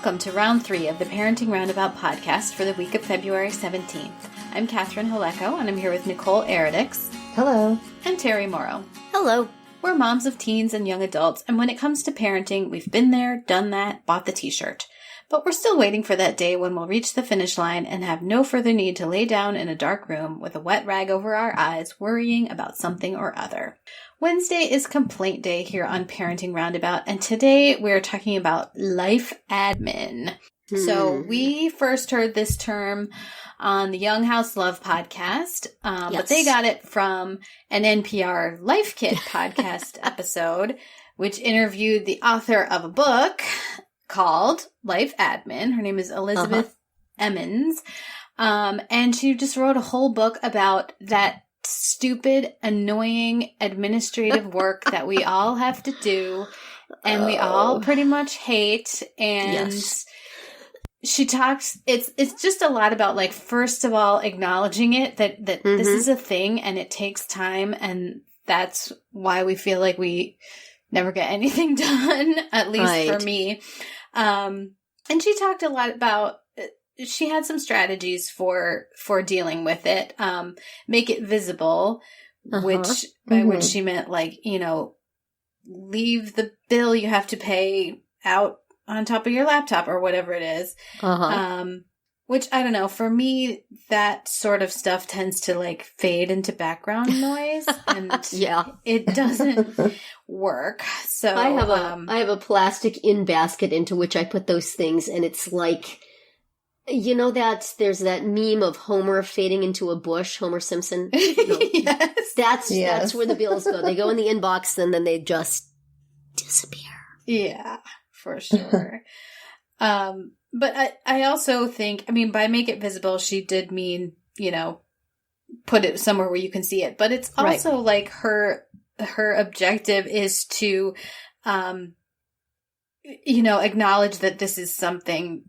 Welcome to round 3 of the Parenting Roundabout podcast for the week of February 17th. I'm Catherine Holeko, and I'm here with Nicole Eridix. Hello. And Terry Morrow. Hello. We're moms of teens and young adults, and when it comes to parenting, we've been there, done that, bought the t-shirt. But we're still waiting for that day when we'll reach the finish line and have no further need to lay down in a dark room with a wet rag over our eyes, worrying about something or other. Wednesday is complaint day here on Parenting Roundabout, and today we're talking about life admin. So we first heard this term on the Young House Love podcast, but they got it from an NPR Life Kit podcast episode, which interviewed the author of a book called Life Admin. Her name is Elizabeth Emmons, and she just wrote a whole book about that stupid, annoying administrative work that we all have to do and we all pretty much hate. And she talks, it's just a lot about, like, first of all, acknowledging it, that this is a thing and it takes time, and that's why we feel like we never get anything done, at least for me. And she talked a lot about, she had some strategies for dealing with it. Make it visible, which by which she meant, like, you know, leave the bill you have to pay out on top of your laptop or whatever it is. Which, I don't know, for me, that sort of stuff tends to, like, fade into background noise, and it doesn't work. So I have a plastic in basket into which I put those things, and it's like, you know, that there's that meme of Homer fading into a bush, Homer Simpson. Yes. That's where the bills go. They go in the inbox and then they just disappear. Yeah, for sure. But I also think, I mean, by make it visible, she did mean, you know, put it somewhere where you can see it. But it's also like her objective is to, you know, acknowledge that this is something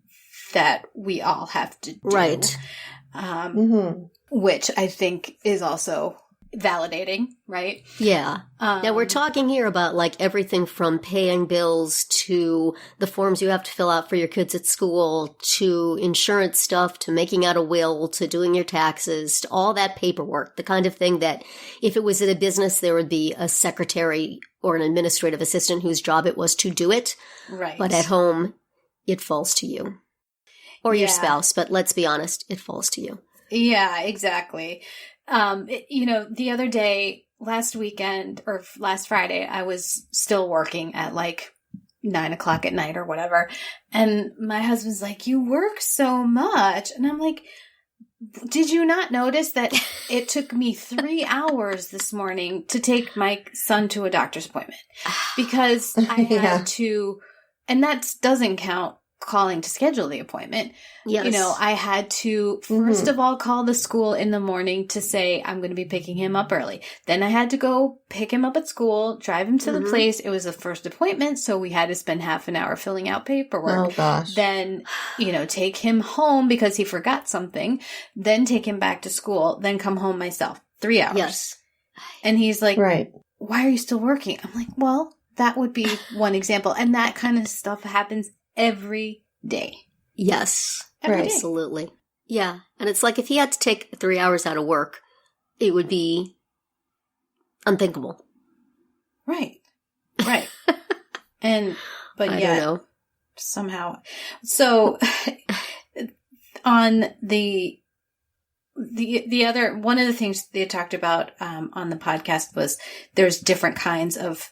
that we all have to do. Right. Which I think is also validating, right? Yeah. Now we're talking here about, like, everything from paying bills to the forms you have to fill out for your kids at school to insurance stuff to making out a will to doing your taxes to all that paperwork, the kind of thing that if it was at a business, there would be a secretary or an administrative assistant whose job it was to do it. Right. But at home, it falls to you. Or your spouse, but let's be honest, it falls to you. Yeah, exactly. You know, the other day, last weekend or last Friday, I was still working at like 9 o'clock at night or whatever. And my husband's like, "You work so much." And I'm like, "Did you not notice that it took me 3 hours this morning to take my son to a doctor's appointment?" Because I had to, and that doesn't count calling to schedule the appointment. Yes. You know, I had to first of all call the school in the morning to say I'm going to be picking him up early. Then I had to go pick him up at school, drive him to the place. It was the first appointment, so we had to spend half an hour filling out paperwork. Oh, gosh. Then, you know, take him home because he forgot something. Then take him back to school. Then come home myself. 3 hours. Yes. And he's like, "Why are you still working?" I'm like, well, that would be one example. And that kind of stuff happens every day. Yes. Every day. Absolutely. Yeah. And it's like if he had to take 3 hours out of work, it would be unthinkable. Right. Right. But I don't know. Somehow. So on the other, one of the things they talked about on the podcast was there's different kinds of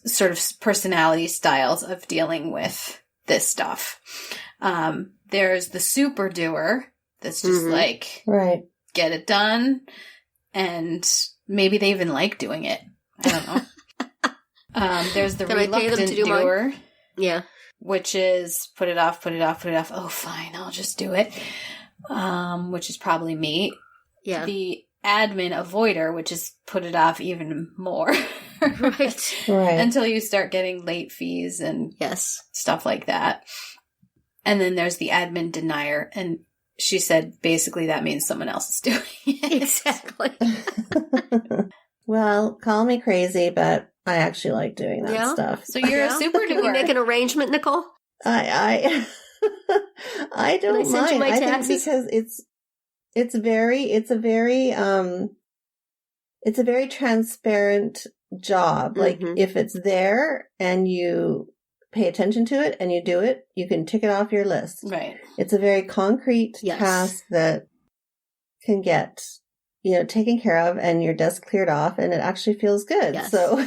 sort of personality styles of dealing with this stuff. There's the super doer that's just like, get it done. And maybe they even like doing it. I don't know. There's the reluctant doer. Yeah. Which is put it off. Oh, fine. I'll just do it. Which is probably me. Yeah. The admin avoider, which is put it off even more. Right. Until you start getting late fees and stuff like that. And then there's the admin denier. And she said basically that means someone else is doing it. Exactly. Well, call me crazy, but I actually like doing that stuff. So you're a super doer. Can we make an arrangement, Nicole? I I Can I don't send you mind. my I think taxes? because it's a very transparent job. Like Mhm. if it's there and you pay attention to it and you do it, you can tick it off your list. Right. It's a very concrete Yes. task that can get, taken care of and your desk cleared off and it actually feels good. Yes. So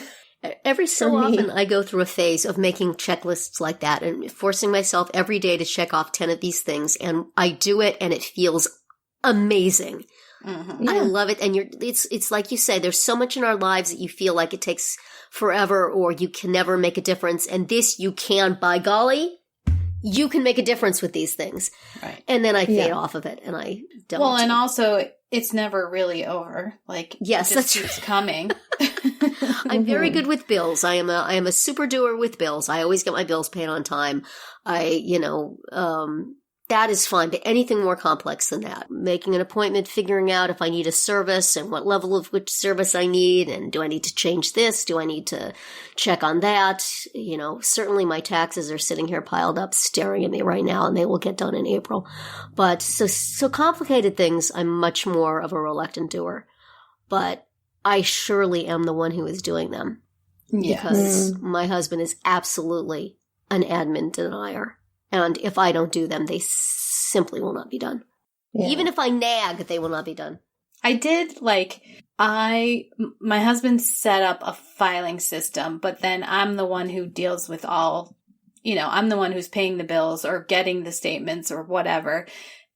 Every so For me- often, I go through a phase of making checklists like that and forcing myself every day to check off 10 of these things. And I do it and it feels amazing. Mm-hmm. I love it. And it's like you say, there's so much in our lives that you feel like it takes forever or you can never make a difference. And this you can, by golly, you can make a difference with these things. Right. And then I fade Yeah. off of it and I don't. Well, and also it's never really over. Like, Yes, it just that's keeps coming. I'm very good with bills. I am a super doer with bills. I always get my bills paid on time. That is fine. But anything more complex than that, making an appointment, figuring out if I need a service and what level of which service I need, and do I need to change this? Do I need to check on that? Certainly my taxes are sitting here piled up, staring at me right now, and they will get done in April. But so complicated things, I'm much more of a reluctant doer. But I surely am the one who is doing them. Yeah. Because my husband is absolutely an admin denier. And if I don't do them, they simply will not be done. Yeah. Even if I nag, they will not be done. I did, my husband set up a filing system, but then I'm the one who deals with all, I'm the one who's paying the bills or getting the statements or whatever.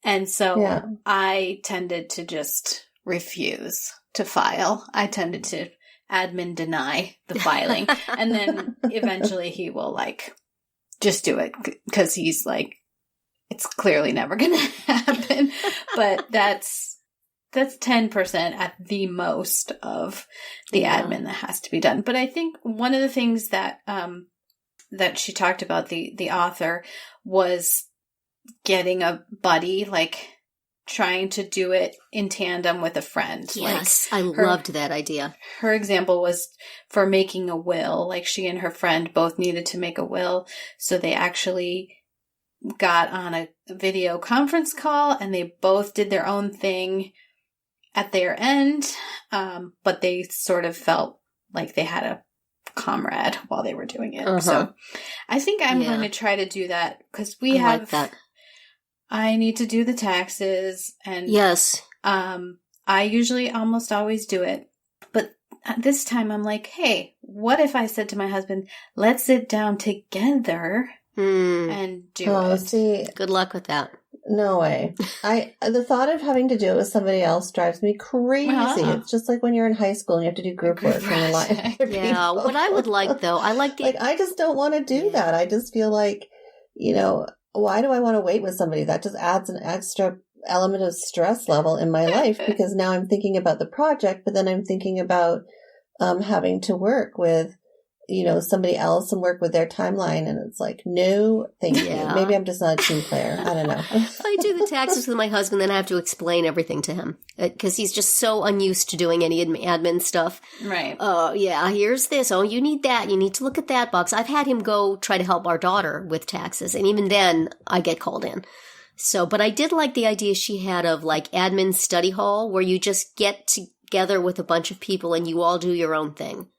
And so I tended to just refuse to file. I tended to admin deny the filing. And then eventually he will just do it because he's it's clearly never going to happen. But that's 10% at the most of the admin that has to be done. But I think one of the things that that she talked about, the author, was getting a buddy, trying to do it in tandem with a friend. Yes, I loved that idea. Her example was for making a will. She and her friend both needed to make a will. So they actually got on a video conference call and they both did their own thing at their end. But they sort of felt like they had a comrade while they were doing it. So I think I'm going to try to do that because I like that. I need to do the taxes and yes. I usually almost always do it. But this time I'm like, hey, what if I said to my husband, let's sit down together and do it? See, good luck with that. No way. The thought of having to do it with somebody else drives me crazy. It's just like when you're in high school and you have to do group work from a line. Yeah, what I would like though, I like the I just don't want to do that. I just feel like, why do I want to wait with somebody? That just adds an extra element of stress level in my life because now I'm thinking about the project, but then I'm thinking about having to work with, somebody else and work with their timeline. And it's like, no, thank you. Maybe I'm just not a team player. I don't know. I do the taxes with my husband, then I have to explain everything to him because he's just so unused to doing any admin stuff. Right. Here's this. Oh, you need that. You need to look at that box. I've had him go try to help our daughter with taxes. And even then I get called in. So, but I did like the idea she had of admin study hall where you just get together with a bunch of people and you all do your own thing.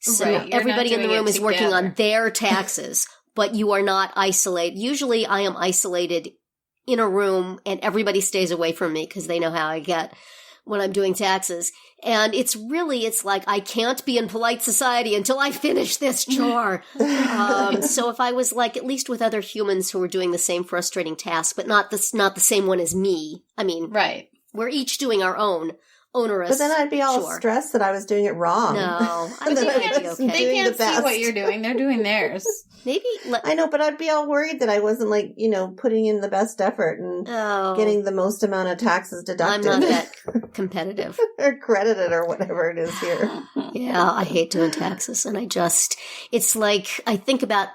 So everybody in the room is working on their taxes, but you are not isolated. Usually I am isolated in a room and everybody stays away from me because they know how I get when I'm doing taxes. And it's like I can't be in polite society until I finish this chore. So if I was at least with other humans who were doing the same frustrating task, but not the same one as me. I mean, we're each doing our own onerous. But then I'd be all stressed that I was doing it wrong. No, I think They can't see what you're doing. They're doing theirs. Maybe I know, but I'd be all worried that I wasn't putting in the best effort and getting the most amount of taxes deducted. I'm not that competitive or credited or whatever it is here. Yeah, I hate doing taxes, and it's like I think about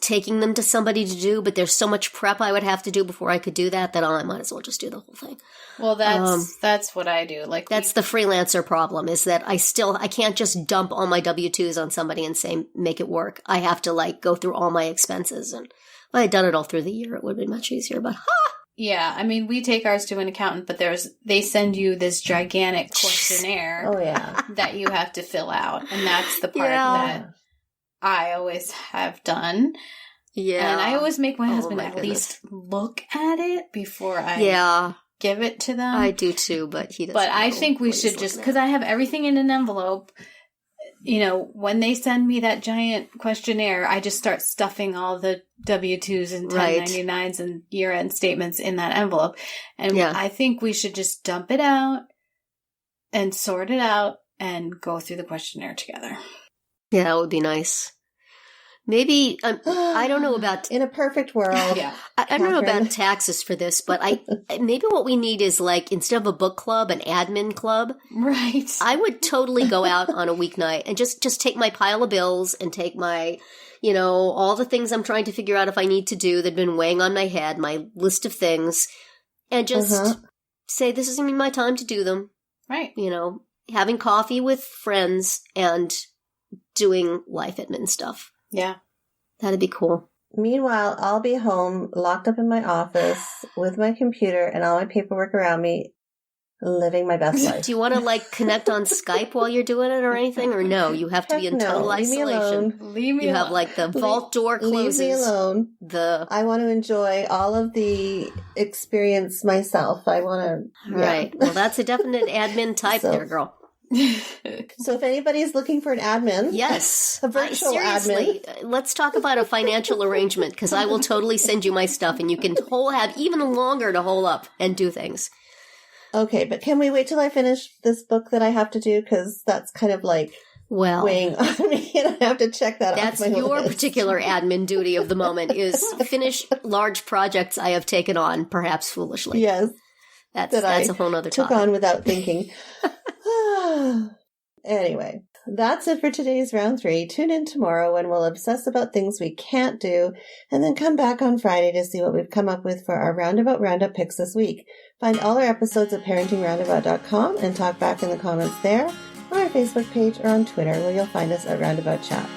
taking them to somebody to do, but there's so much prep I would have to do before I could do that I might as well just do the whole thing. Well, that's what I do. Like that's the freelancer problem, is that I can't just dump all my W-2s on somebody and say, make it work. I have to like go through all my expenses. And if I had done it all through the year, it would be much easier, but yeah, I mean, we take ours to an accountant, but they send you this gigantic questionnaire that you have to fill out. And that's the part that I always have done. Yeah. And I always make my husband at least look at it before I give it to them. I do too, but he doesn't. But I think we should just, because I have everything in an envelope, you know, when they send me that giant questionnaire, I just start stuffing all the W-2s and 1099s and year-end statements in that envelope. And I think we should just dump it out and sort it out and go through the questionnaire together. Yeah, that would be nice. Maybe, I don't know about... In a perfect world. I don't know about taxes for this, but maybe what we need is like, instead of a book club, an admin club. Right. I would totally go out on a weeknight and just take my pile of bills and take my, you know, all the things I'm trying to figure out if I need to do that have been weighing on my head, my list of things, and just say, this is going to be my time to do them. Right. You know, having coffee with friends and doing life admin stuff. Yeah. That'd be cool. Meanwhile, I'll be home, locked up in my office with my computer and all my paperwork around me, living my best life. Do you want to, like, connect on Skype while you're doing it or anything? Or no, you have to be in total isolation. Leave me alone. You have, like, the vault door closes. Leave me alone. I want to enjoy all of the experience myself. I want to... Right. Well, that's a definite admin type there, girl. So if anybody's looking for an admin, yes, a virtual seriously, admin, let's talk about a financial arrangement, because I will totally send you my stuff, and you can have even longer to hole up and do things. Okay, but can we wait till I finish this book that I have to do, because that's kind of like weighing on me, and I have to check that off my your list. Particular admin duty of the moment is finish large projects I have taken on, perhaps foolishly. Yes, that's a whole other topic. Took on without thinking. Anyway, that's it for today's round 3. Tune in tomorrow when we'll obsess about things we can't do, and then come back on Friday to see what we've come up with for our Roundabout Roundup picks this week. Find all our episodes at parentingroundabout.com and talk back in the comments there, on our Facebook page, or on Twitter, where you'll find us at Roundabout Chat.